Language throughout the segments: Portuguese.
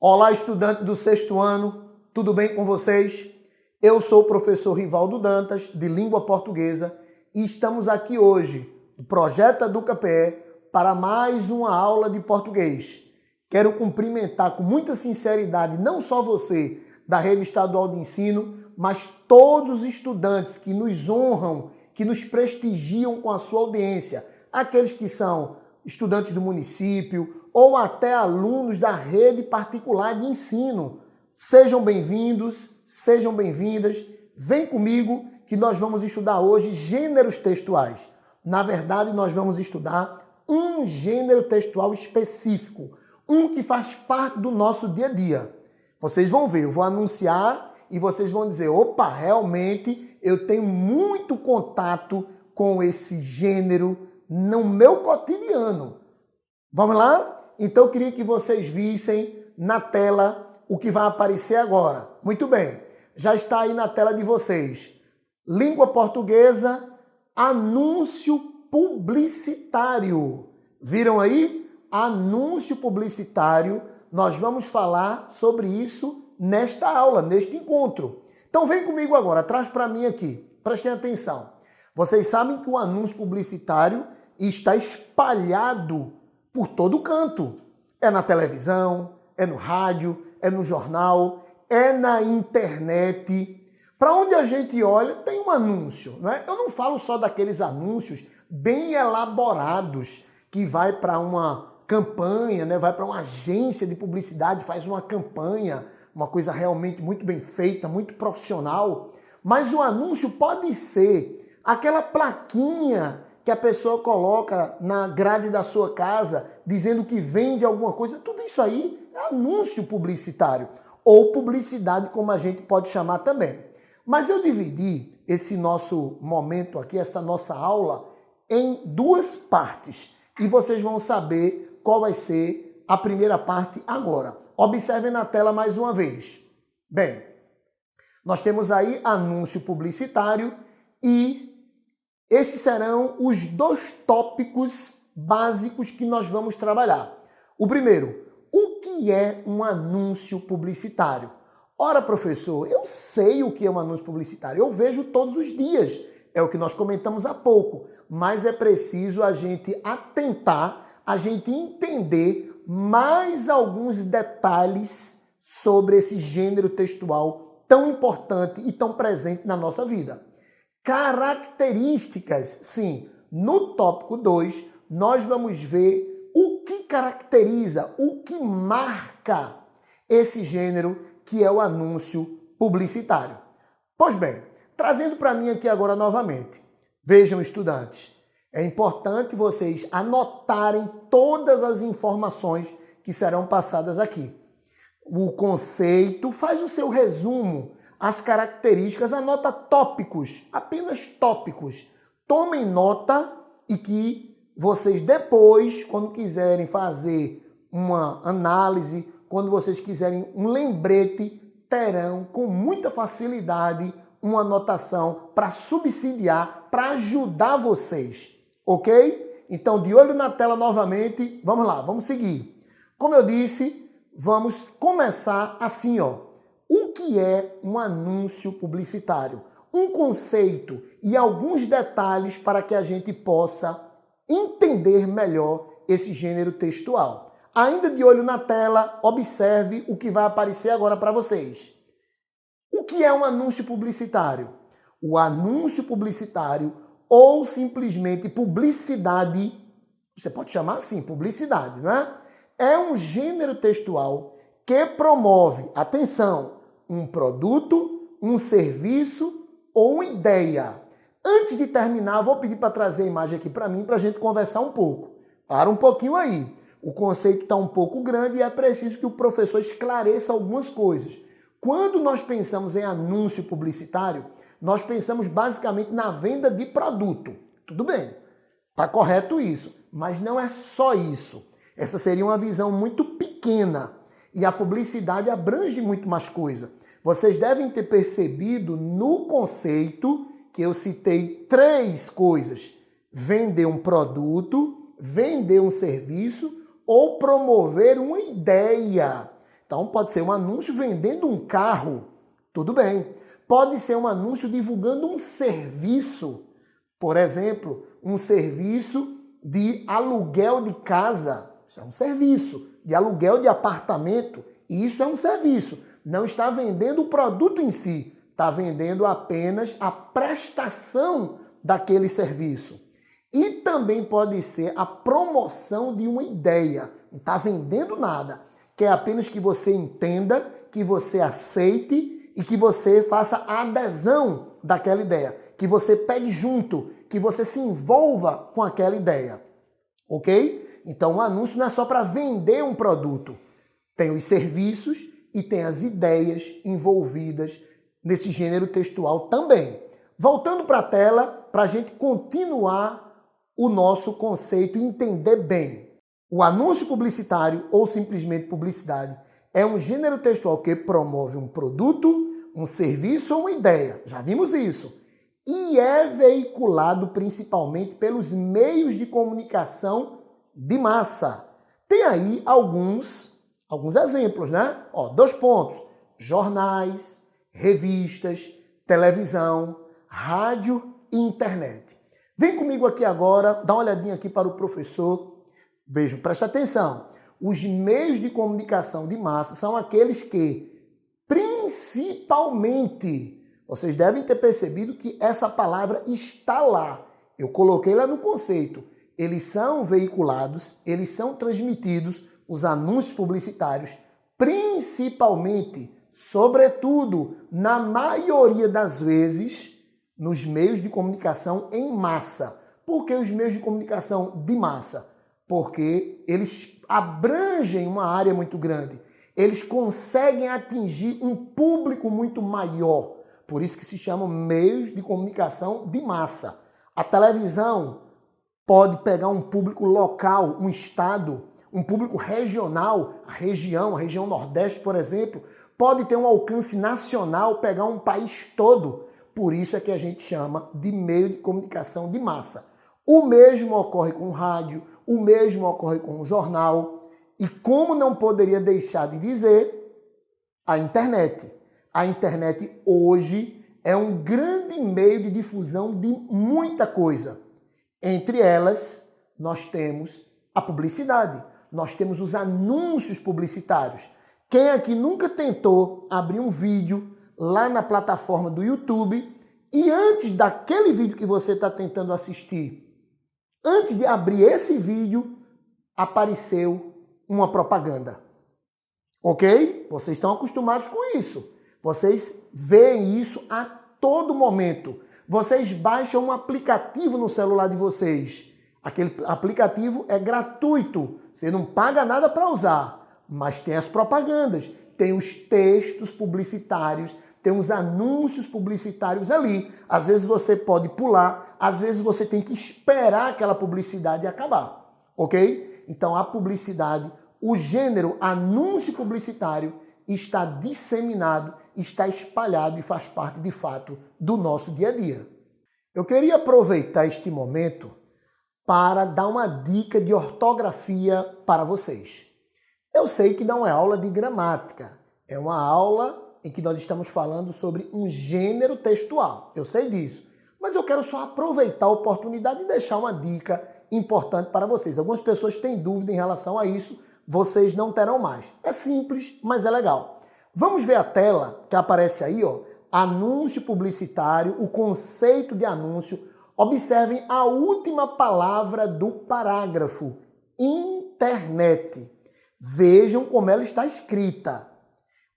Olá, estudante do sexto ano, tudo bem com vocês? Eu sou o professor Rivaldo Dantas, de Língua Portuguesa, e estamos aqui hoje, no Projeto EducaPE, para mais uma aula de português. Quero cumprimentar com muita sinceridade não só você da Rede Estadual de Ensino, mas todos os estudantes que nos honram, que nos prestigiam com a sua audiência, aqueles que são estudantes do município ou até alunos da rede particular de ensino. Sejam bem-vindos, sejam bem-vindas. Vem comigo que nós vamos estudar hoje gêneros textuais. Na verdade, nós vamos estudar um gênero textual específico, um que faz parte do nosso dia a dia. Vocês vão ver, eu vou anunciar e vocês vão dizer, opa, realmente eu tenho muito contato com esse gênero no meu cotidiano. Vamos lá? Então eu queria que vocês vissem na tela o que vai aparecer agora. Muito bem, já está aí na tela de vocês. Língua portuguesa, anúncio publicitário. Viram aí? Anúncio publicitário. Nós vamos falar sobre isso nesta aula, neste encontro. Então vem comigo agora, traz para mim aqui. Prestem atenção. Vocês sabem que o anúncio publicitário está espalhado por todo canto. É na televisão, é no rádio, é no jornal, é na internet. Para onde a gente olha, tem um anúncio, não é? Eu não falo só daqueles anúncios bem elaborados que vai para uma campanha, né? Vai para uma agência de publicidade, faz uma campanha, uma coisa realmente muito bem feita, muito profissional. Mas o anúncio pode ser aquela plaquinha que a pessoa coloca na grade da sua casa, dizendo que vende alguma coisa. Tudo isso aí é anúncio publicitário, ou publicidade, como a gente pode chamar também. Mas eu dividi esse nosso momento aqui, essa nossa aula, em duas partes. E vocês vão saber qual vai ser a primeira parte agora. Observem na tela mais uma vez. Bem, nós temos aí anúncio publicitário e esses serão os dois tópicos básicos que nós vamos trabalhar. O primeiro, o que é um anúncio publicitário? Ora, professor, eu sei o que é um anúncio publicitário, eu vejo todos os dias, é o que nós comentamos há pouco, mas é preciso a gente atentar, a gente entender mais alguns detalhes sobre esse gênero textual tão importante e tão presente na nossa vida. Características, sim. No tópico 2, nós vamos ver o que caracteriza, o que marca esse gênero que é o anúncio publicitário. Pois bem, trazendo para mim aqui agora novamente. Vejam, estudantes, é importante vocês anotarem todas as informações que serão passadas aqui. O conceito, faz o seu resumo, as características, anota tópicos, apenas tópicos. Tomem nota e que vocês depois, quando quiserem fazer uma análise, quando vocês quiserem um lembrete, terão com muita facilidade uma anotação para subsidiar, para ajudar vocês, ok? Então, de olho na tela novamente, vamos lá, vamos seguir. Como eu disse, vamos começar assim, ó. O que é um anúncio publicitário? Um conceito e alguns detalhes para que a gente possa entender melhor esse gênero textual. Ainda de olho na tela, observe o que vai aparecer agora para vocês. O que é um anúncio publicitário? O anúncio publicitário ou simplesmente publicidade, você pode chamar assim, publicidade, não é? É um gênero textual que promove, atenção, um produto, um serviço ou uma ideia. Antes de terminar, vou pedir para trazer a imagem aqui para mim, para a gente conversar um pouco. Para um pouquinho aí. O conceito está um pouco grande e é preciso que o professor esclareça algumas coisas. Quando nós pensamos em anúncio publicitário, nós pensamos basicamente na venda de produto. Tudo bem, está correto isso, mas não é só isso. Essa seria uma visão muito pequena. E a publicidade abrange muito mais coisa. Vocês devem ter percebido no conceito que eu citei 3 coisas. Vender um produto, vender um serviço ou promover uma ideia. Então pode ser um anúncio vendendo um carro, tudo bem. Pode ser um anúncio divulgando um serviço, por exemplo, um serviço de aluguel de casa. Isso é um serviço. De aluguel de apartamento. Isso é um serviço. Não está vendendo o produto em si. Está vendendo apenas a prestação daquele serviço. E também pode ser a promoção de uma ideia. Não está vendendo nada. Quer apenas que você entenda, que você aceite e que você faça a adesão daquela ideia. Que você pegue junto, que você se envolva com aquela ideia. Ok? Então o anúncio não é só para vender um produto. Tem os serviços e tem as ideias envolvidas nesse gênero textual também. Voltando para a tela, para a gente continuar o nosso conceito e entender bem. O anúncio publicitário ou simplesmente publicidade é um gênero textual que promove um produto, um serviço ou uma ideia. Já vimos isso. E é veiculado principalmente pelos meios de comunicação de massa. Tem aí alguns exemplos, né? 2 pontos. Jornais, revistas, televisão, rádio e internet. Vem comigo aqui agora, dá uma olhadinha aqui para o professor. Vejam, presta atenção. Os meios de comunicação de massa são aqueles que, principalmente, vocês devem ter percebido que essa palavra está lá. Eu coloquei lá no conceito. Eles são veiculados, eles são transmitidos, os anúncios publicitários, principalmente, sobretudo, na maioria das vezes, nos meios de comunicação em massa. Por que os meios de comunicação de massa? Porque eles abrangem uma área muito grande. Eles conseguem atingir um público muito maior. Por isso que se chamam meios de comunicação de massa. A televisão pode pegar um público local, um estado, um público regional, a região Nordeste, por exemplo, pode ter um alcance nacional, pegar um país todo. Por isso é que a gente chama de meio de comunicação de massa. O mesmo ocorre com o rádio, o mesmo ocorre com o jornal. E como não poderia deixar de dizer, a internet. A internet hoje é um grande meio de difusão de muita coisa. Entre elas, nós temos a publicidade, nós temos os anúncios publicitários. Quem aqui nunca tentou abrir um vídeo lá na plataforma do YouTube e antes daquele vídeo que você está tentando assistir, antes de abrir esse vídeo, apareceu uma propaganda. Ok? Vocês estão acostumados com isso. Vocês veem isso a todo momento. Vocês baixam um aplicativo no celular de vocês. Aquele aplicativo é gratuito. Você não paga nada para usar. Mas tem as propagandas, tem os textos publicitários, tem os anúncios publicitários ali. Às vezes você pode pular, às vezes você tem que esperar aquela publicidade acabar. Ok? Então a publicidade, o gênero anúncio publicitário está disseminado, está espalhado e faz parte, de fato, do nosso dia a dia. Eu queria aproveitar este momento para dar uma dica de ortografia para vocês. Eu sei que não é aula de gramática, é uma aula em que nós estamos falando sobre um gênero textual. Eu sei disso, mas eu quero só aproveitar a oportunidade e deixar uma dica importante para vocês. Algumas pessoas têm dúvida em relação a isso, vocês não terão mais. É simples, mas é legal. Vamos ver a tela que aparece aí, anúncio publicitário, o conceito de anúncio. Observem a última palavra do parágrafo, internet. Vejam como ela está escrita.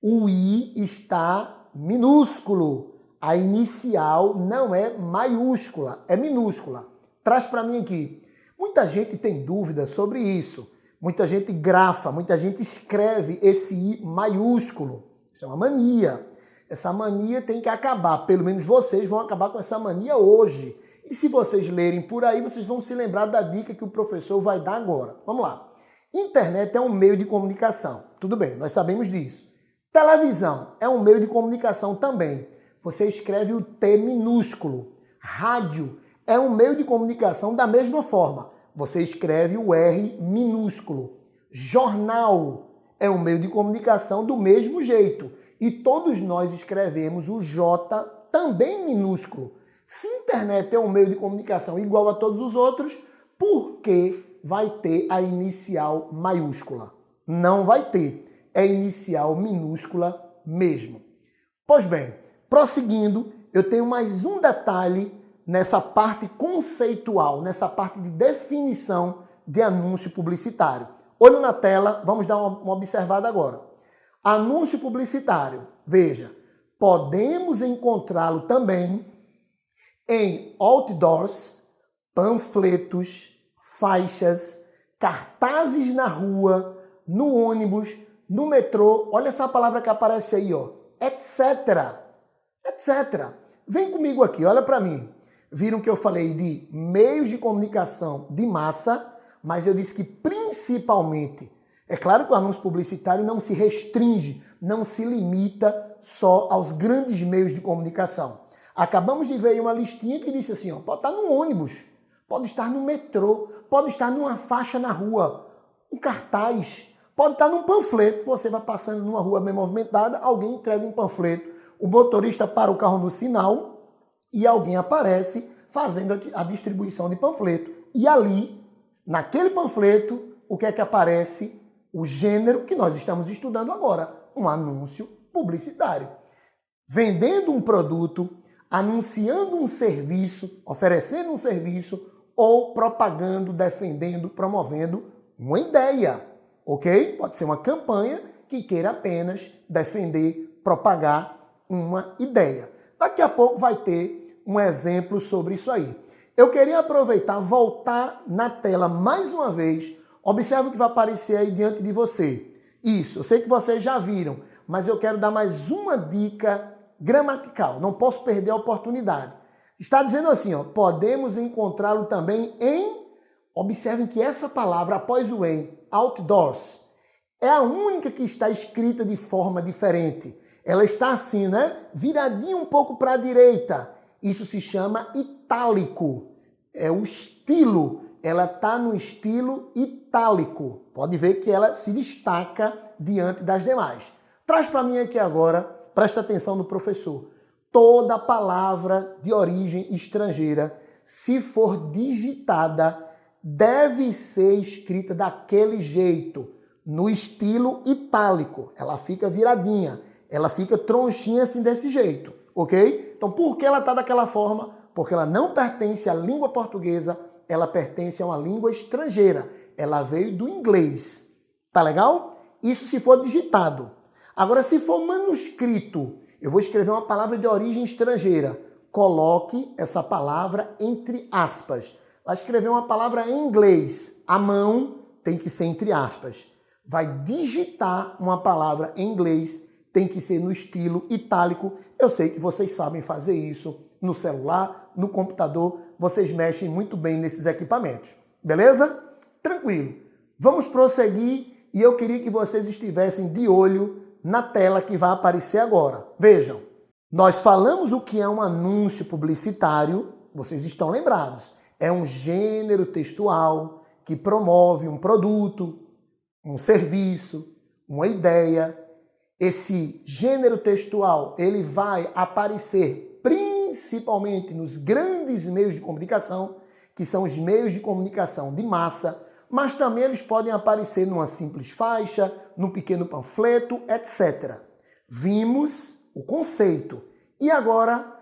O I está minúsculo. A inicial não é maiúscula, é minúscula. Traz para mim aqui. Muita gente tem dúvida sobre isso. Muita gente grafa, muita gente escreve esse I maiúsculo. Isso é uma mania. Essa mania tem que acabar. Pelo menos vocês vão acabar com essa mania hoje. E se vocês lerem por aí, vocês vão se lembrar da dica que o professor vai dar agora. Vamos lá. Internet é um meio de comunicação. Tudo bem, nós sabemos disso. Televisão é um meio de comunicação também. Você escreve o T minúsculo. Rádio é um meio de comunicação da mesma forma. Você escreve o R minúsculo. Jornal é um meio de comunicação do mesmo jeito. E todos nós escrevemos o J também minúsculo. Se a internet é um meio de comunicação igual a todos os outros, por que vai ter a inicial maiúscula? Não vai ter. É inicial minúscula mesmo. Pois bem, prosseguindo, eu tenho mais um detalhe nessa parte conceitual, nessa parte de definição de anúncio publicitário. Olho na tela, vamos dar uma observada agora. Anúncio publicitário, veja, podemos encontrá-lo também em outdoors, panfletos, faixas, cartazes na rua, no ônibus, no metrô, olha essa palavra que aparece aí, ó, etc. Etc. Vem comigo aqui, olha para mim. Viram que eu falei de meios de comunicação de massa, mas eu disse que principalmente, é claro que o anúncio publicitário não se restringe, não se limita só aos grandes meios de comunicação. Acabamos de ver uma listinha que disse assim, ó, pode estar no ônibus, pode estar no metrô, pode estar numa faixa na rua, um cartaz, pode estar num panfleto. Você vai passando numa rua bem movimentada, alguém entrega um panfleto, o motorista para o carro no sinal e alguém aparece fazendo a distribuição de panfleto. E ali, naquele panfleto, o que é que aparece? O gênero que nós estamos estudando agora, um anúncio publicitário. Vendendo um produto, anunciando um serviço, oferecendo um serviço ou propagando, defendendo, promovendo uma ideia, ok? Pode ser uma campanha que queira apenas defender, propagar uma ideia. Daqui a pouco vai ter um exemplo sobre isso aí. Eu queria aproveitar, voltar na tela mais uma vez. Observe o que vai aparecer aí diante de você. Isso, eu sei que vocês já viram, mas eu quero dar mais uma dica gramatical. Não posso perder a oportunidade. Está dizendo assim, ó, podemos encontrá-lo também em... Observem que essa palavra, após o em, outdoors, é a única que está escrita de forma diferente. Ela está assim, né? Viradinha um pouco para a direita. Isso se chama itálico. É o estilo. Ela está no estilo itálico. Pode ver que ela se destaca diante das demais. Traz para mim aqui agora, presta atenção no professor. Toda palavra de origem estrangeira, se for digitada, deve ser escrita daquele jeito, no estilo itálico. Ela fica viradinha, ela fica tronchinha assim desse jeito, ok? Então, por que ela está daquela forma? Porque ela não pertence à língua portuguesa, ela pertence a uma língua estrangeira. Ela veio do inglês. Tá legal? Isso se for digitado. Agora, se for manuscrito, eu vou escrever uma palavra de origem estrangeira. Coloque essa palavra entre aspas. Vai escrever uma palavra em inglês. A mão tem que ser entre aspas. Vai digitar uma palavra em inglês, tem que ser no estilo itálico. Eu sei que vocês sabem fazer isso no celular, no computador. Vocês mexem muito bem nesses equipamentos. Beleza? Tranquilo. Vamos prosseguir e eu queria que vocês estivessem de olho na tela que vai aparecer agora. Vejam, nós falamos o que é um anúncio publicitário, vocês estão lembrados. É um gênero textual que promove um produto, um serviço, uma ideia. Esse gênero textual, ele vai aparecer principalmente nos grandes meios de comunicação, que são os meios de comunicação de massa, mas também eles podem aparecer numa simples faixa, num pequeno panfleto, etc. Vimos o conceito. E agora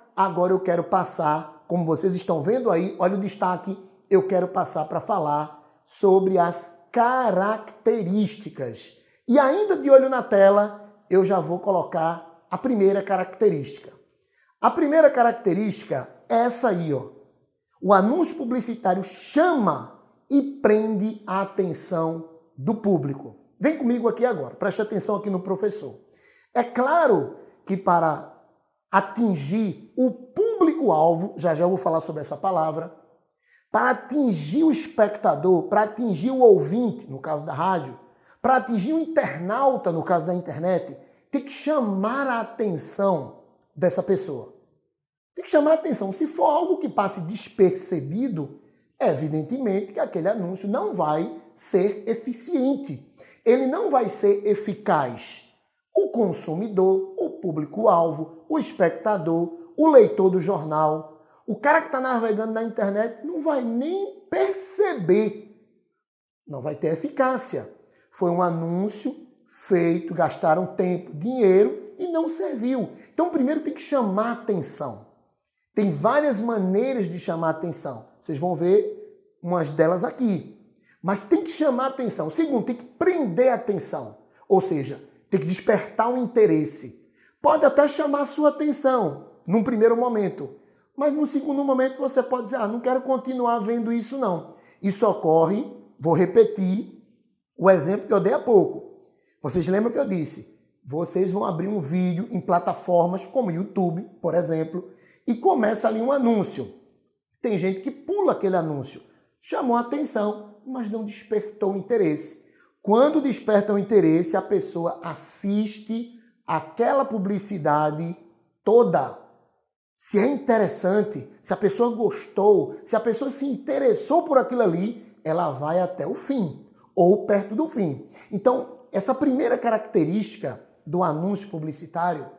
eu quero passar, como vocês estão vendo aí, olha o destaque, eu quero passar para falar sobre as características. E ainda de olho na tela, eu já vou colocar a primeira característica. A primeira característica é essa aí, ó. O anúncio publicitário chama e prende a atenção do público. Vem comigo aqui agora, preste atenção aqui no professor. É claro que para atingir o público-alvo, já vou falar sobre essa palavra, para atingir o espectador, para atingir o ouvinte, no caso da rádio, para atingir o internauta, no caso da internet, tem que chamar a atenção dessa pessoa. Tem que chamar a atenção. Se for algo que passe despercebido, evidentemente que aquele anúncio não vai ser eficiente. ele não vai ser eficaz. O consumidor, o público-alvo, o espectador, o leitor do jornal, o cara que está navegando na internet não vai nem perceber. Não vai ter eficácia. Foi um anúncio feito, gastaram tempo, dinheiro e não serviu. Então, primeiro tem que chamar atenção. Tem várias maneiras de chamar atenção. Vocês vão ver umas delas aqui. Mas tem que chamar atenção. Segundo, tem que prender a atenção. Ou seja, tem que despertar um interesse. Pode até chamar a sua atenção num primeiro momento. Mas no segundo momento você pode dizer, não quero continuar vendo isso não. Isso ocorre, vou repetir o exemplo que eu dei há pouco. Vocês lembram que eu disse? Vocês vão abrir um vídeo em plataformas como YouTube, por exemplo, e começa ali um anúncio. Tem gente que pula aquele anúncio. Chamou a atenção, mas não despertou o interesse. Quando desperta o interesse, a pessoa assiste aquela publicidade toda. Se é interessante, se a pessoa gostou, se a pessoa se interessou por aquilo ali, ela vai até o fim, ou perto do fim. Então, essa primeira característica do anúncio publicitário,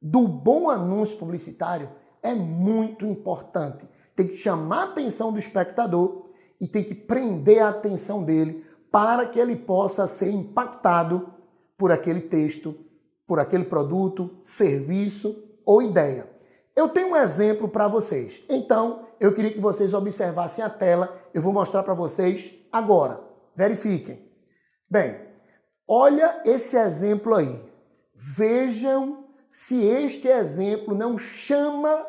do bom anúncio publicitário, é muito importante. Tem que chamar a atenção do espectador e tem que prender a atenção dele para que ele possa ser impactado por aquele texto, por aquele produto, serviço ou ideia. Eu tenho um exemplo para vocês. Então, eu queria que vocês observassem a tela. Eu vou mostrar para vocês agora. Verifiquem. Bem, olha esse exemplo aí. Vejam se este exemplo não chama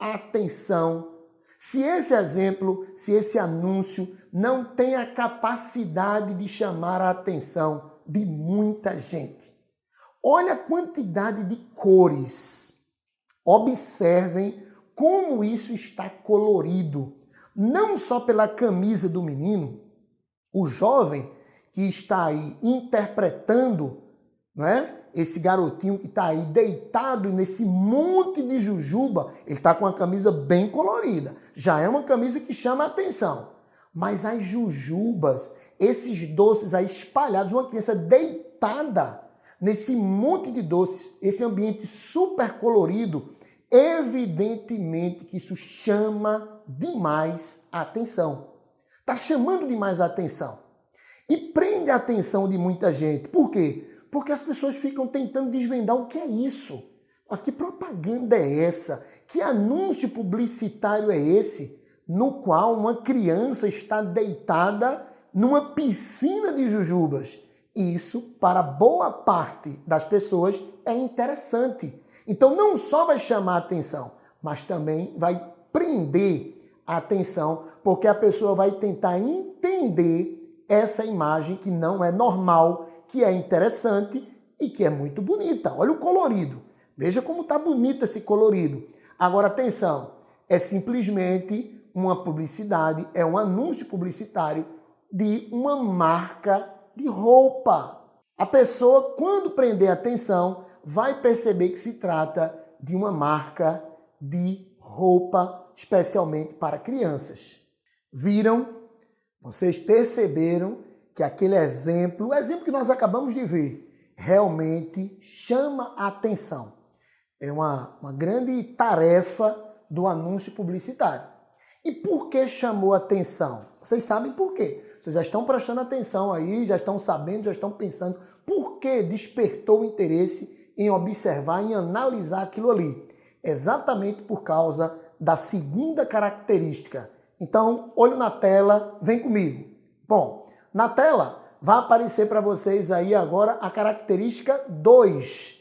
a atenção. Se esse exemplo, se esse anúncio não tem a capacidade de chamar a atenção de muita gente. Olha a quantidade de cores. Observem como isso está colorido. Não só pela camisa do menino, o jovem que está aí interpretando, não é? Esse garotinho que está aí deitado nesse monte de jujuba, ele está com uma camisa bem colorida. Já é uma camisa que chama a atenção. Mas as jujubas, esses doces aí espalhados, uma criança deitada nesse monte de doces, esse ambiente super colorido, evidentemente que isso chama demais a atenção. Está chamando demais a atenção. E prende a atenção de muita gente. Por quê? Porque as pessoas ficam tentando desvendar o que é isso. Que propaganda é essa? Que anúncio publicitário é esse? No qual uma criança está deitada numa piscina de jujubas. Isso, para boa parte das pessoas, é interessante. Então não só vai chamar a atenção, mas também vai prender a atenção, porque a pessoa vai tentar entender essa imagem que não é normal, que é interessante e que é muito bonita. Olha o colorido. Veja como está bonito esse colorido. Agora, atenção, é simplesmente uma publicidade, é um anúncio publicitário de uma marca de roupa. A pessoa, quando prender atenção, vai perceber que se trata de uma marca de roupa especialmente para crianças. Viram? Vocês perceberam que aquele exemplo, o exemplo que nós acabamos de ver, realmente chama a atenção. É uma grande tarefa do anúncio publicitário. E por que chamou a atenção? Vocês sabem por quê. Vocês já estão prestando atenção aí, já estão sabendo, já estão pensando por que despertou o interesse em observar, em analisar aquilo ali. Exatamente por causa da segunda característica. Então, olho na tela, vem comigo. Bom, na tela vai aparecer para vocês aí agora a característica 2.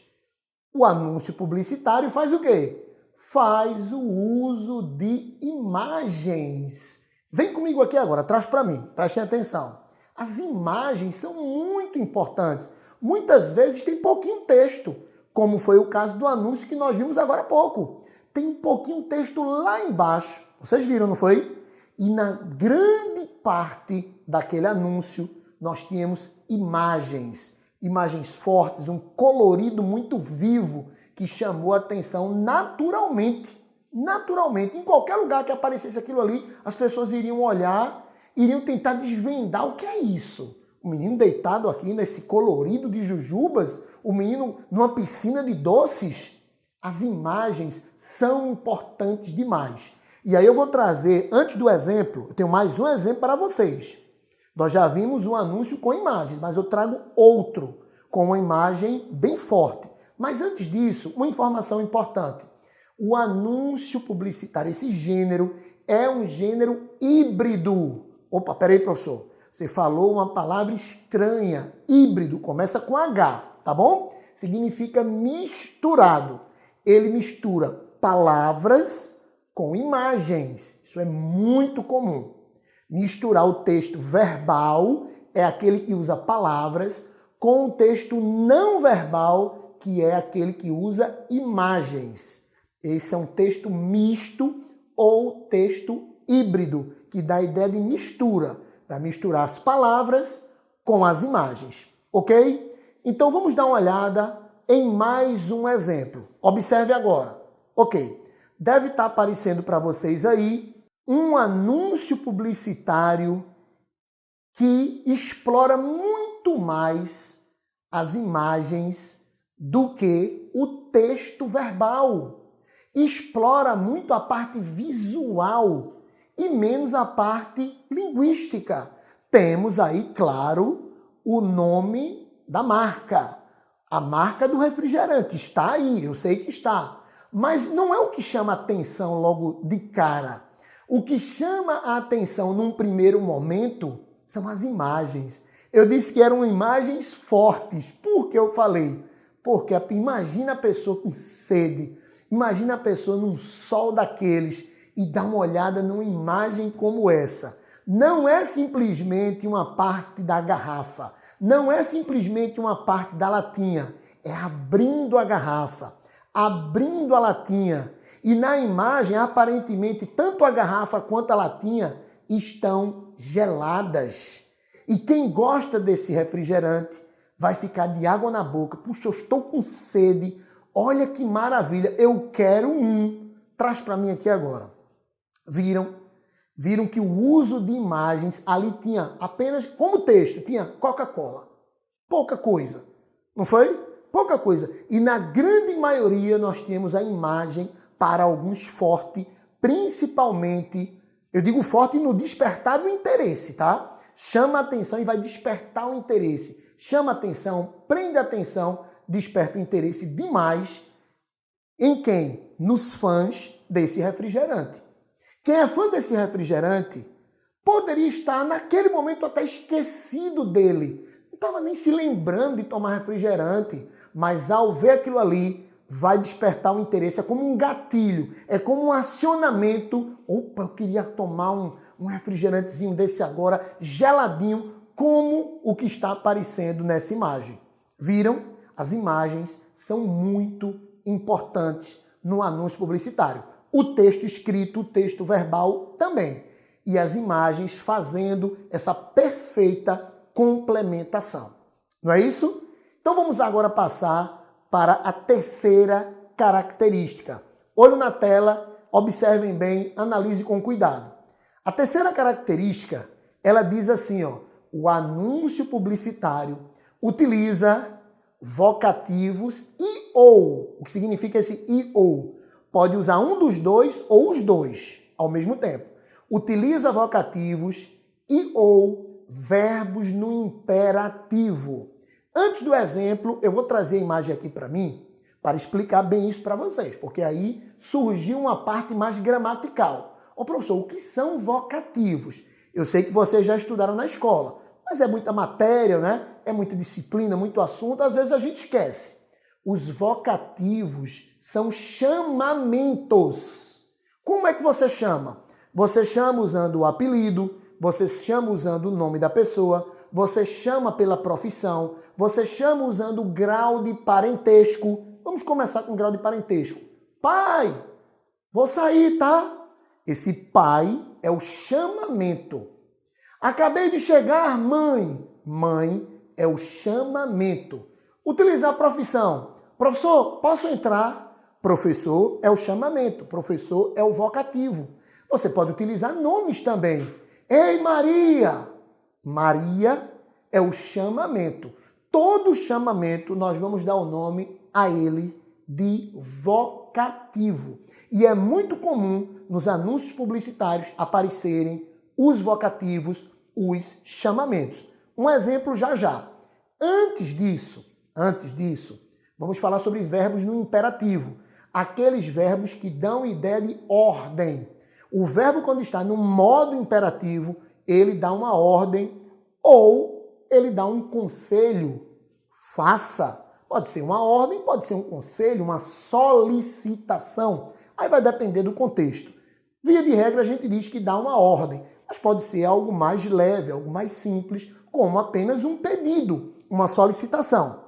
O anúncio publicitário faz o quê? Faz o uso de imagens. Vem comigo aqui agora, traz para mim, prestem atenção. As imagens são muito importantes. Muitas vezes tem pouquinho texto, como foi o caso do anúncio que nós vimos agora há pouco. Tem um pouquinho texto lá embaixo. Vocês viram, não foi? E na grande parte daquele anúncio, nós tínhamos imagens. Imagens fortes, um colorido muito vivo que chamou a atenção naturalmente. Naturalmente. Em qualquer lugar que aparecesse aquilo ali, as pessoas iriam olhar, iriam tentar desvendar o que é isso. o menino deitado aqui nesse colorido de jujubas, o menino numa piscina de doces. As imagens são importantes demais. E aí eu vou trazer, antes do exemplo, eu tenho mais um exemplo para vocês. Nós já vimos um anúncio com imagens, mas eu trago outro com uma imagem bem forte. Mas antes disso, uma informação importante. O anúncio publicitário, esse gênero, é um gênero híbrido. Opa, peraí, professor. Você falou uma palavra estranha. Híbrido, começa com H, tá bom? Significa misturado. Ele mistura palavras com imagens. Isso é muito comum. Misturar o texto verbal é aquele que usa palavras com o texto não verbal, que é aquele que usa imagens. Esse é um texto misto ou texto híbrido, que dá a ideia de mistura. Vai misturar as palavras com as imagens, ok? Então vamos dar uma olhada em mais um exemplo. Observe agora. Ok, deve estar aparecendo para vocês aí um anúncio publicitário que explora muito mais as imagens do que o texto verbal. Explora muito a parte visual e menos a parte linguística. Temos aí, claro, o nome da marca. A marca do refrigerante está aí, eu sei que está. Mas não é o que chama a atenção logo de cara. O que chama a atenção num primeiro momento são as imagens. Eu disse que eram imagens fortes. Por que eu falei? Porque imagina a pessoa com sede, imagina a pessoa num sol daqueles e dá uma olhada numa imagem como essa. Não é simplesmente uma parte da garrafa, não é simplesmente uma parte da latinha, é abrindo a garrafa, abrindo a latinha. E na imagem, aparentemente, tanto a garrafa quanto a latinha estão geladas. E quem gosta desse refrigerante vai ficar de água na boca. Puxa, eu estou com sede. Olha que maravilha, eu quero um. Traz para mim aqui agora. Viram que o uso de imagens ali tinha apenas, como texto, tinha Coca-Cola. Pouca coisa, não foi? Pouca coisa. E na grande maioria nós tínhamos a imagem, para alguns forte, principalmente, eu digo forte no despertar do interesse, tá? Chama a atenção e vai despertar o interesse. Chama a atenção, prende a atenção, desperta o interesse demais em quem? Nos fãs desse refrigerante. Quem é fã desse refrigerante poderia estar naquele momento até esquecido dele. Não estava nem se lembrando de tomar refrigerante, mas ao ver aquilo ali, vai despertar o interesse. É como um gatilho, é como um acionamento. Opa, eu queria tomar um refrigerantezinho desse agora, geladinho, como o que está aparecendo nessa imagem. Viram? As imagens são muito importantes no anúncio publicitário. O texto escrito, o texto verbal também. E as imagens fazendo essa perfeita complementação. Não é isso? Então vamos agora passar para a terceira característica. Olho na tela, observem bem, analise com cuidado. A terceira característica, ela diz assim, ó, o anúncio publicitário utiliza vocativos e ou. O que significa esse e ou? Pode usar um dos dois ou os dois ao mesmo tempo. Utiliza vocativos e ou verbos no imperativo. Antes do exemplo, eu vou trazer a imagem aqui para mim para explicar bem isso para vocês, porque aí surgiu uma parte mais gramatical. Ô professor, o que são vocativos? Eu sei que vocês já estudaram na escola, mas é muita matéria, né? É muita disciplina, muito assunto, às vezes a gente esquece. Os vocativos são chamamentos. Como é que você chama? Você chama usando o apelido, você chama usando o nome da pessoa, você chama pela profissão, você chama usando o grau de parentesco. Vamos começar com o grau de parentesco. Pai, vou sair, tá? Esse pai é o chamamento. Acabei de chegar, mãe. Mãe é o chamamento. Utilizar a profissão. Professor, posso entrar? Professor é o chamamento. Professor é o vocativo. Você pode utilizar nomes também. Ei, Maria! Maria É o chamamento. Todo chamamento nós vamos dar o nome a ele de vocativo. E é muito comum nos anúncios publicitários aparecerem os vocativos, os chamamentos. Um exemplo já já. Antes disso, vamos falar sobre verbos no imperativo. Aqueles verbos que dão ideia de ordem. O verbo, quando está no modo imperativo, ele dá uma ordem ou ele dá um conselho. Faça. Pode ser uma ordem, pode ser um conselho, uma solicitação. Aí vai depender do contexto. Via de regra, a gente diz que dá uma ordem, mas pode ser algo mais leve, algo mais simples, como apenas um pedido, uma solicitação.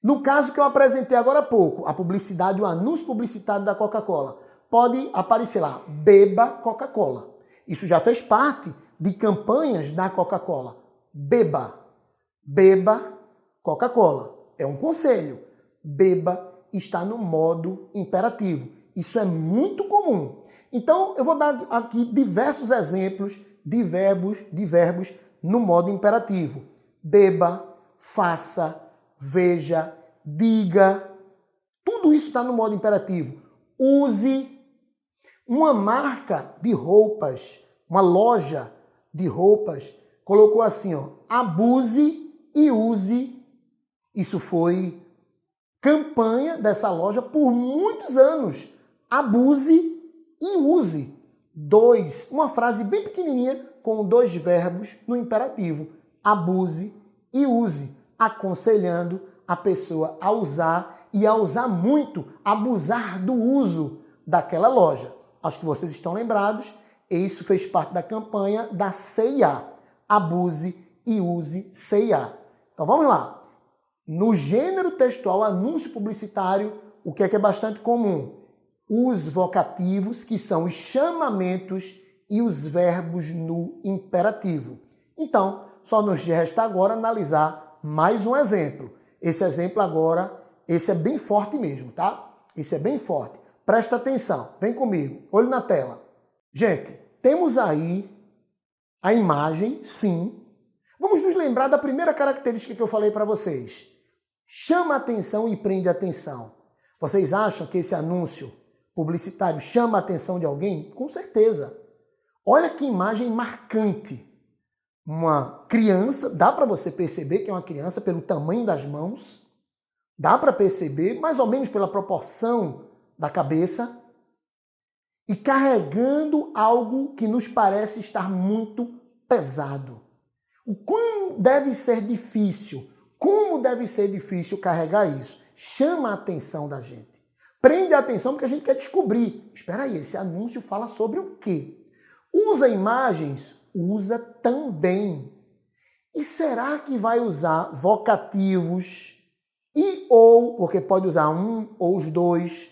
No caso que eu apresentei agora há pouco, a publicidade, o anúncio publicitário da Coca-Cola, pode aparecer lá, beba Coca-Cola. Isso já fez parte de campanhas da Coca-Cola. Beba Coca-Cola. É um conselho. Beba está no modo imperativo. Isso é muito comum. Então, eu vou dar aqui diversos exemplos de verbos no modo imperativo. Beba, faça, veja, diga. Tudo isso está no modo imperativo. Use. Uma marca de roupas, uma loja de roupas, colocou assim, ó, abuse e use. Isso foi campanha dessa loja por muitos anos. Abuse e use. Uma frase bem pequenininha com 2 verbos no imperativo. Abuse e use. Aconselhando a pessoa a usar e a usar muito, abusar do uso daquela loja. Acho que vocês estão lembrados. Isso fez parte da campanha da C&A. Abuse e use C&A. Então vamos lá. No gênero textual, anúncio publicitário, o que é bastante comum? Os vocativos, que são os chamamentos, e os verbos no imperativo. Então, só nos resta agora analisar mais um exemplo. Esse exemplo agora, esse é bem forte mesmo, tá? Esse é bem forte. Presta atenção, vem comigo, olho na tela. Gente, temos aí a imagem, sim. Vamos nos lembrar da primeira característica que eu falei para vocês. Chama a atenção e prende a atenção. Vocês acham que esse anúncio publicitário chama a atenção de alguém? Com certeza. Olha que imagem marcante. Uma criança, dá para você perceber que é uma criança pelo tamanho das mãos, dá para perceber mais ou menos pela proporção da cabeça, e carregando algo que nos parece estar muito pesado. O quão deve ser difícil, como deve ser difícil carregar isso? Chama a atenção da gente. Prende a atenção porque a gente quer descobrir. Espera aí, esse anúncio fala sobre o quê? Usa imagens? Usa também. E será que vai usar vocativos e ou, porque pode usar um ou os dois,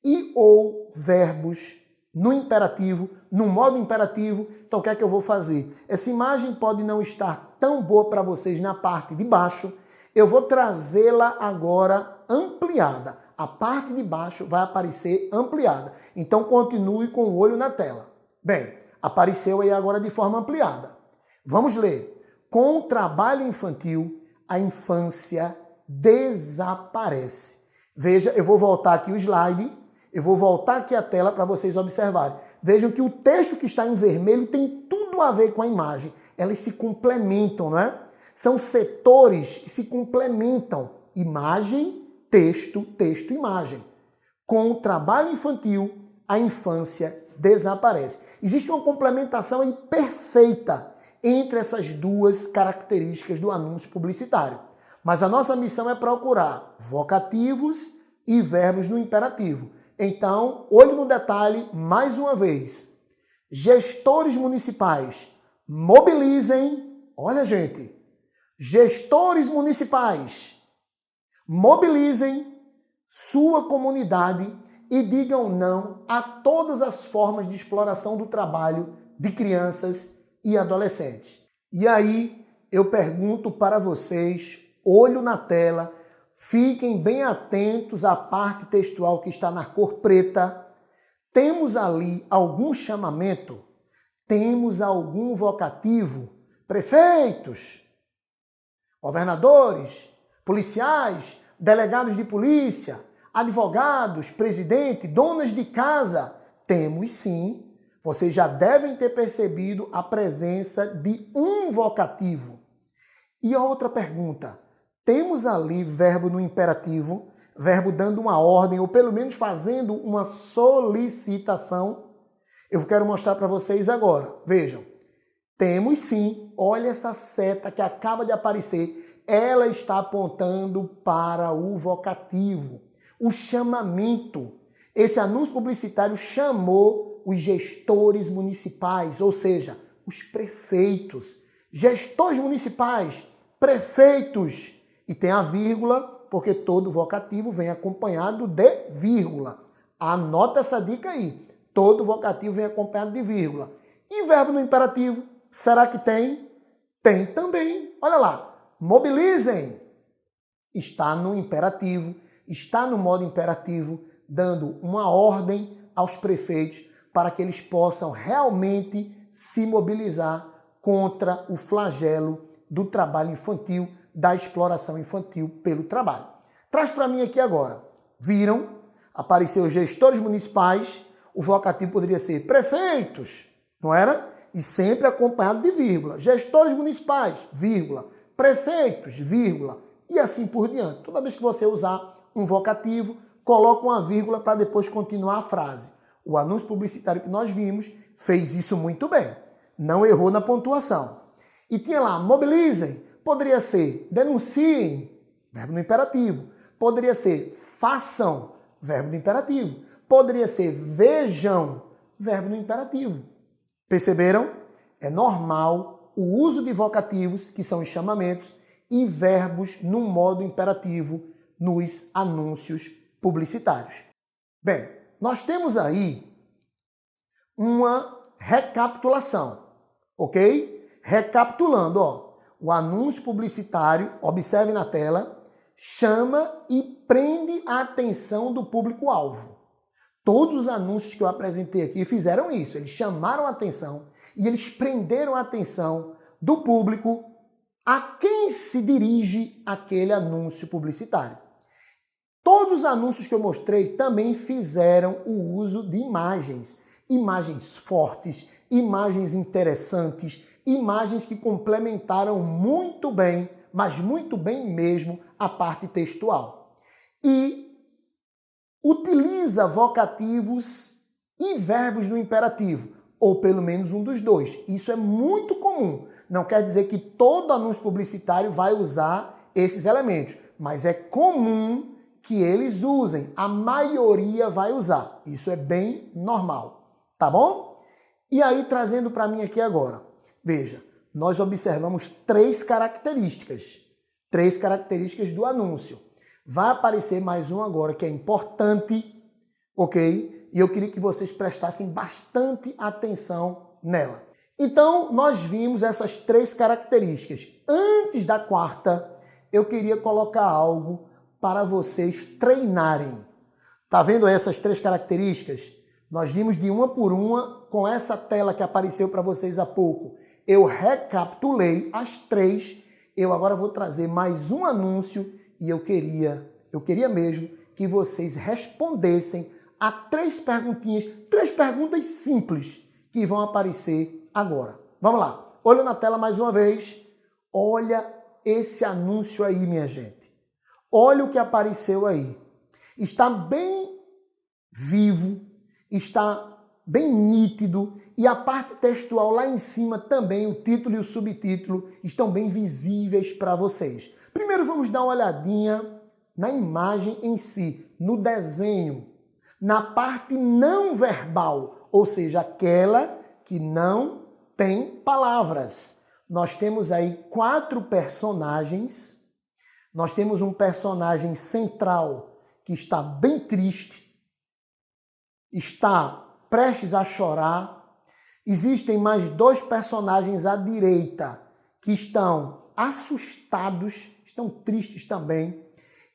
e ou verbos no imperativo, no modo imperativo? Então o que é que eu vou fazer? Essa imagem pode não estar tão boa para vocês na parte de baixo, eu vou trazê-la agora ampliada. A parte de baixo vai aparecer ampliada. Então continue com o olho na tela. Bem, apareceu aí agora de forma ampliada. Vamos ler. Com o trabalho infantil, a infância desaparece. Veja, eu vou voltar aqui o slide, eu vou voltar aqui a tela para vocês observarem. Vejam que o texto que está em vermelho tem tudo a ver com a imagem. Elas se complementam, não é? São setores que se complementam. Imagem, texto, texto, imagem. Com o trabalho infantil, a infância desaparece. Existe uma complementação aí perfeita entre essas duas características do anúncio publicitário. Mas a nossa missão é procurar vocativos e verbos no imperativo. Então, olho no detalhe mais uma vez. Gestores municipais, mobilizem. Olha, gente. Gestores municipais, mobilizem sua comunidade e digam não a todas as formas de exploração do trabalho de crianças e adolescentes. E aí eu pergunto para vocês, olho na tela, fiquem bem atentos à parte textual que está na cor preta. Temos ali algum chamamento? Temos algum vocativo? Prefeitos, Governadores, policiais, delegados de polícia, advogados, presidente, donas de casa. Temos sim. Vocês já devem ter percebido a presença de um vocativo. E a outra pergunta, temos ali verbo no imperativo, verbo dando uma ordem ou pelo menos fazendo uma solicitação? Eu quero mostrar para vocês agora. Vejam, temos sim. Olha essa seta que acaba de aparecer. Ela está apontando para o vocativo, o chamamento. Esse anúncio publicitário chamou os gestores municipais, ou seja, os prefeitos. Gestores municipais, prefeitos. E tem a vírgula, porque todo vocativo vem acompanhado de vírgula. Anota essa dica aí. Todo vocativo vem acompanhado de vírgula. E verbo no imperativo? Será que tem? Tem também. Olha lá. Mobilizem. Está no imperativo, está no modo imperativo, dando uma ordem aos prefeitos para que eles possam realmente se mobilizar contra o flagelo do trabalho infantil, da exploração infantil pelo trabalho. Traz para mim aqui agora. Viram? Apareceu os gestores municipais, o vocativo poderia ser prefeitos, não era? E sempre acompanhado de vírgula. Gestores municipais, vírgula. Prefeitos, vírgula. E assim por diante. Toda vez que você usar um vocativo, coloca uma vírgula para depois continuar a frase. O anúncio publicitário que nós vimos fez isso muito bem. Não errou na pontuação. E tinha lá, mobilizem. Poderia ser denunciem, verbo no imperativo. Poderia ser façam, verbo no imperativo. Poderia ser vejam, verbo no imperativo. Perceberam? É normal o uso de vocativos, que são os chamamentos, e verbos no modo imperativo nos anúncios publicitários. Bem, nós temos aí uma recapitulação, ok? Recapitulando, ó, o anúncio publicitário, observe na tela, chama e prende a atenção do público-alvo. Todos os anúncios que eu apresentei aqui fizeram isso, eles chamaram a atenção e eles prenderam a atenção do público a quem se dirige aquele anúncio publicitário. Todos os anúncios que eu mostrei também fizeram o uso de imagens. Imagens fortes, imagens interessantes, imagens que complementaram muito bem, mas muito bem mesmo, a parte textual. E utiliza vocativos e verbos no imperativo, ou pelo menos um dos dois. Isso é muito comum. Não quer dizer que todo anúncio publicitário vai usar esses elementos, mas é comum que eles usem. A maioria vai usar. Isso é bem normal, tá bom? E aí, trazendo para mim aqui agora. Veja, nós observamos três características do anúncio. Vai aparecer mais um agora que é importante, ok? E eu queria que vocês prestassem bastante atenção nela. Então, nós vimos essas três características. Antes da quarta, eu queria colocar algo para vocês treinarem. Tá vendo essas três características? Nós vimos de uma por uma com essa tela que apareceu para vocês há pouco. Eu recapitulei as três. Eu agora vou trazer mais um anúncio e eu queria mesmo que vocês respondessem a três perguntas simples que vão aparecer agora. Vamos lá. Olha na tela mais uma vez. Olha esse anúncio aí, minha gente. Olha o que apareceu aí. Está bem vivo, está bem nítido e a parte textual lá em cima também, o título e o subtítulo estão bem visíveis para vocês. Primeiro vamos dar uma olhadinha na imagem em si, no desenho, na parte não verbal, ou seja, aquela que não tem palavras. Nós temos aí 4 personagens. Nós temos um personagem central que está bem triste, está prestes a chorar. Existem mais 2 personagens à direita que estão assustados, estão tristes também.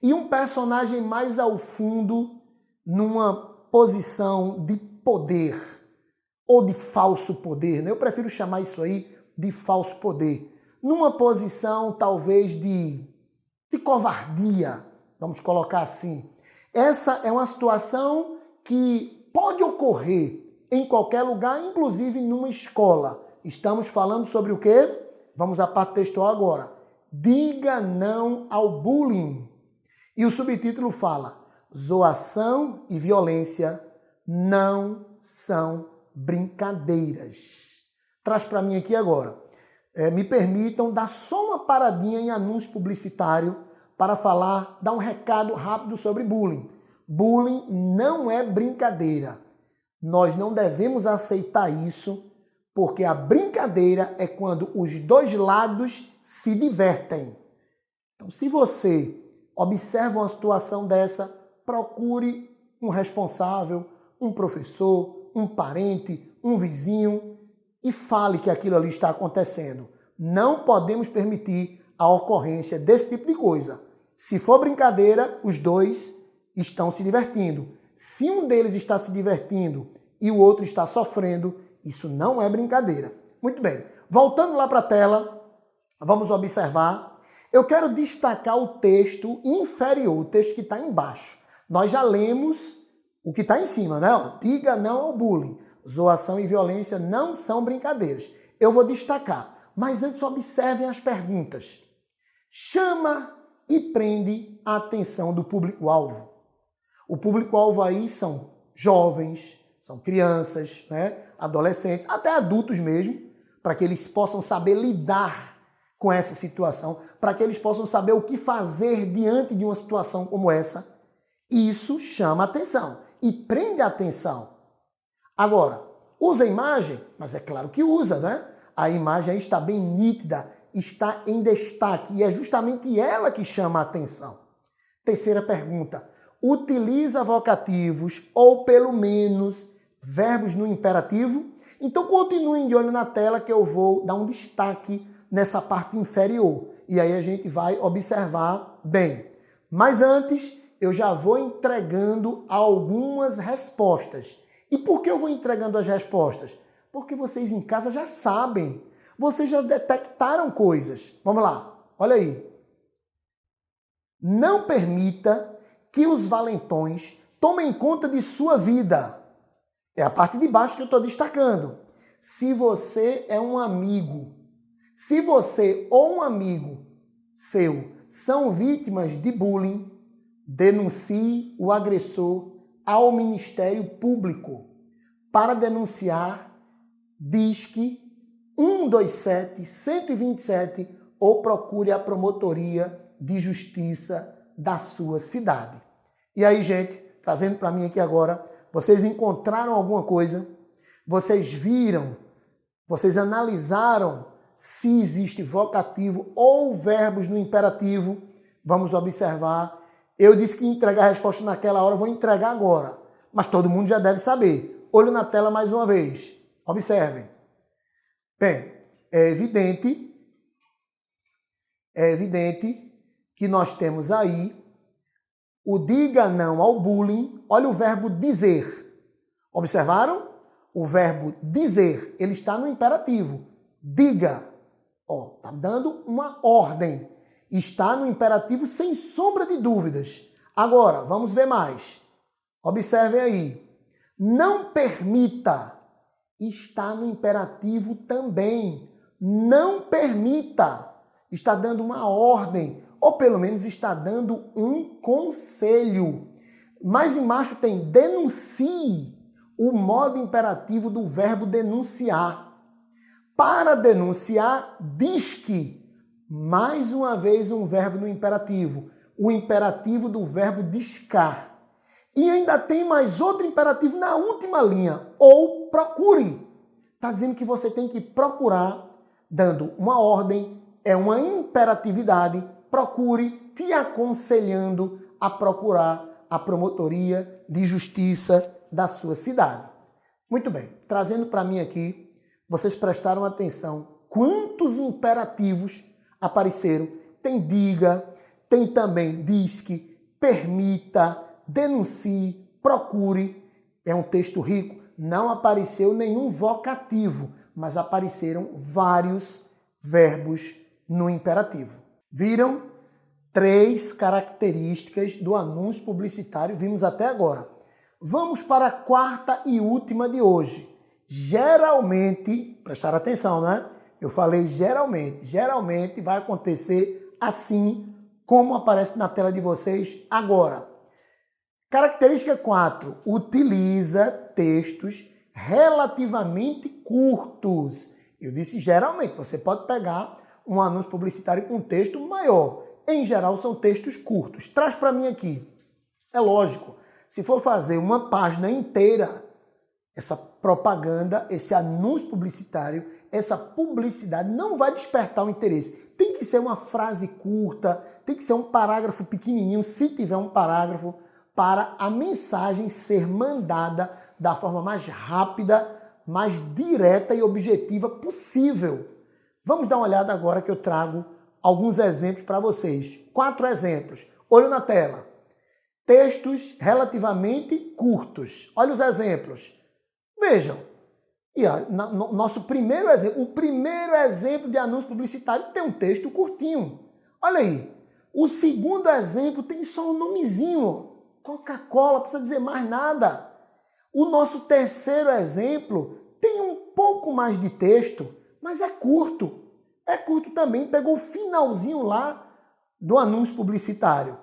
E um personagem mais ao fundo, numa posição de poder, ou de falso poder, né? Eu prefiro chamar isso aí de falso poder. numa posição talvez de covardia, vamos colocar assim. Essa é uma situação que pode ocorrer em qualquer lugar, inclusive numa escola. Estamos falando sobre o quê? Vamos à parte textual agora. Diga não ao bullying. E o subtítulo fala: zoação e violência não são brincadeiras. Traz para mim aqui agora. Me permitam dar só uma paradinha em anúncio publicitário para falar, dar um recado rápido sobre bullying. Bullying não é brincadeira. Nós não devemos aceitar isso, porque a brincadeira é quando os dois lados se divertem. Então, se você observa uma situação dessa, procure um responsável, um professor, um parente, um vizinho e fale que aquilo ali está acontecendo. Não podemos permitir a ocorrência desse tipo de coisa. Se for brincadeira, os dois estão se divertindo. Se um deles está se divertindo e o outro está sofrendo, isso não é brincadeira. Muito bem, voltando lá para a tela, vamos observar. Eu quero destacar o texto inferior, o texto que está embaixo. Nós já lemos o que está em cima, né? Diga não ao bullying. Zoação e violência não são brincadeiras. Eu vou destacar, mas antes observem as perguntas. Chama e prende a atenção do público-alvo. O público-alvo aí são jovens, são crianças, né? Adolescentes, até adultos mesmo, para que eles possam saber lidar com essa situação, para que eles possam saber o que fazer diante de uma situação como essa. Isso chama a atenção e prende a atenção. Agora, usa a imagem? Mas é claro que usa, né? A imagem aí está bem nítida, está em destaque e é justamente ela que chama a atenção. Terceira pergunta. Utiliza vocativos ou pelo menos verbos no imperativo? Então continuem de olho na tela que eu vou dar um destaque nessa parte inferior. E aí a gente vai observar bem. Mas antes, eu já vou entregando algumas respostas. E por que eu vou entregando as respostas? Porque vocês em casa já sabem. Vocês já detectaram coisas. Vamos lá, olha aí. Não permita que os valentões tomem conta de sua vida. É a parte de baixo que eu estou destacando. Se você é um amigo, se você ou um amigo seu são vítimas de bullying, denuncie o agressor ao Ministério Público. Para denunciar, disque 127 127 ou procure a promotoria de justiça da sua cidade. E aí, gente, trazendo para mim aqui agora, vocês encontraram alguma coisa? Vocês viram? Vocês analisaram se existe vocativo ou verbos no imperativo? Vamos observar. Eu disse que ia entregar a resposta naquela hora, vou entregar agora. Mas todo mundo já deve saber. Olho na tela mais uma vez. Observem. Bem, é evidente que nós temos aí o diga não ao bullying. Olha o verbo dizer. Observaram? O verbo dizer, ele está no imperativo. Diga. Ó, tá dando uma ordem. Está no imperativo sem sombra de dúvidas. Agora, vamos ver mais. Observem aí. Não permita. Está no imperativo também. Não permita. Está dando uma ordem, ou pelo menos está dando um conselho. Mais embaixo tem denuncie, o modo imperativo do verbo denunciar. Para denunciar, diz que, mais uma vez um verbo no imperativo, o imperativo do verbo discar. E ainda tem mais outro imperativo na última linha, ou procure. Está dizendo que você tem que procurar, dando uma ordem, é uma imperatividade, procure, te aconselhando a procurar a promotoria de justiça da sua cidade. Muito bem, trazendo para mim aqui, vocês prestaram atenção quantos imperativos apareceram. Tem diga, tem também disque, permita, denuncie, procure. É um texto rico. Não apareceu nenhum vocativo, mas apareceram vários verbos no imperativo. Viram? 3 características do anúncio publicitário vimos até agora. Vamos para a quarta e última de hoje. Geralmente, prestar atenção, né? Eu falei geralmente vai acontecer assim como aparece na tela de vocês agora. Característica 4, utiliza textos relativamente curtos. Eu disse geralmente, você pode pegar um anúncio publicitário com um texto maior. Em geral, são textos curtos. Traz para mim aqui. É lógico, se for fazer uma página inteira, essa propaganda, esse anúncio publicitário, essa publicidade não vai despertar o interesse. Tem que ser uma frase curta, tem que ser um parágrafo pequenininho, se tiver um parágrafo, para a mensagem ser mandada da forma mais rápida, mais direta e objetiva possível. Vamos dar uma olhada agora que eu trago alguns exemplos para vocês. 4 exemplos. Olho na tela. Textos relativamente curtos. Olha os exemplos. Vejam. E ó, nosso primeiro exemplo, o primeiro exemplo de anúncio publicitário tem um texto curtinho. Olha aí. O segundo exemplo tem só um nomezinho. Coca-Cola, precisa dizer mais nada. O nosso terceiro exemplo tem um pouco mais de texto, mas é curto. É curto também, pegou o finalzinho lá do anúncio publicitário.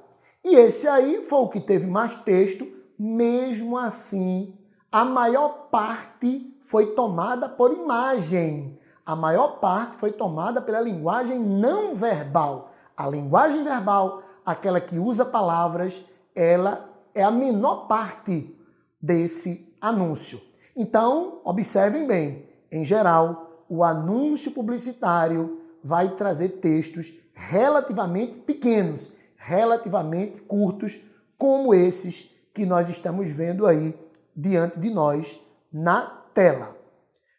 E esse aí foi o que teve mais texto, mesmo assim, a maior parte foi tomada por imagem. A maior parte foi tomada pela linguagem não verbal. A linguagem verbal, aquela que usa palavras, ela é a menor parte desse anúncio. Então, observem bem, em geral, o anúncio publicitário vai trazer textos relativamente pequenos, relativamente curtos, como esses que nós estamos vendo aí diante de nós na tela.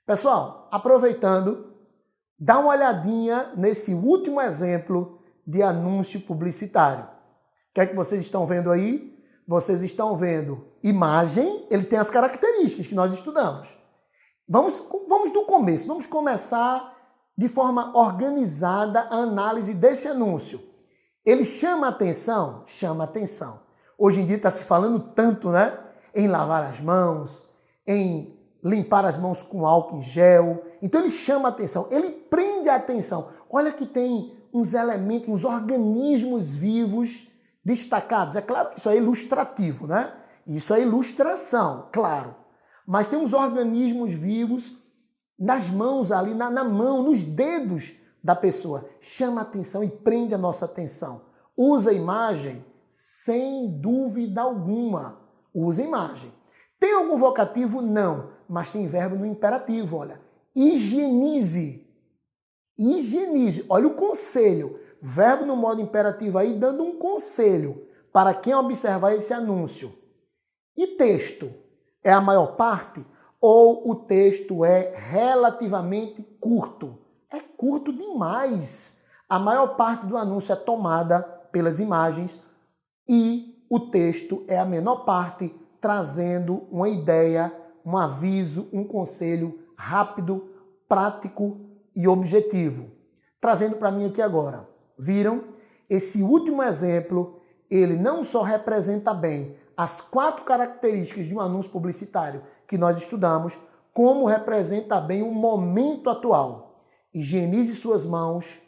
Pessoal, aproveitando, dá uma olhadinha nesse último exemplo de anúncio publicitário. O que é que vocês estão vendo aí? Vocês estão vendo imagem, ele tem as características que nós estudamos. Vamos do começo, vamos começar de forma organizada a análise desse anúncio. Ele chama atenção? Chama atenção. Hoje em dia está se falando tanto, né? Em lavar as mãos, em limpar as mãos com álcool em gel. Então ele chama atenção, ele prende a atenção. Olha que tem uns elementos, uns organismos vivos destacados. É claro que isso é ilustrativo, né? Isso é ilustração, claro. Mas tem uns organismos vivos nas mãos ali, na mão, nos dedos da pessoa. Chama atenção e prende a nossa atenção. Usa a imagem? Sem dúvida alguma. Usa a imagem. Tem algum vocativo? Não. Mas tem verbo no imperativo, olha. Higienize. Higienize. Olha o conselho. Verbo no modo imperativo aí, dando um conselho para quem observar esse anúncio. E texto? É a maior parte? Ou o texto é relativamente curto? É curto demais. A maior parte do anúncio é tomada pelas imagens e o texto é a menor parte, trazendo uma ideia, um aviso, um conselho rápido, prático e objetivo. Trazendo para mim aqui agora. Viram? Esse último exemplo, ele não só representa bem as 4 características de um anúncio publicitário que nós estudamos, como representa bem o momento atual. Higienize suas mãos,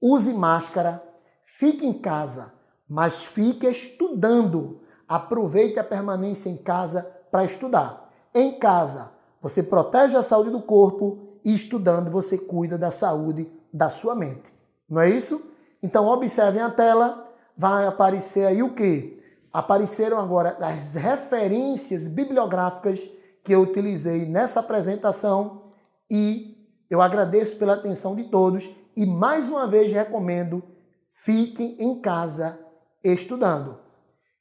use máscara, fique em casa, mas fique estudando. Aproveite a permanência em casa para estudar. Em casa, você protege a saúde do corpo e estudando você cuida da saúde da sua mente. Não é isso? Então observem a tela, vai aparecer aí o quê? Apareceram agora as referências bibliográficas que eu utilizei nessa apresentação e eu agradeço pela atenção de todos e mais uma vez recomendo, fiquem em casa estudando.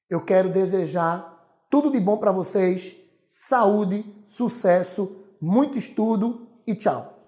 Eu quero desejar tudo de bom para vocês, saúde, sucesso, muito estudo e tchau.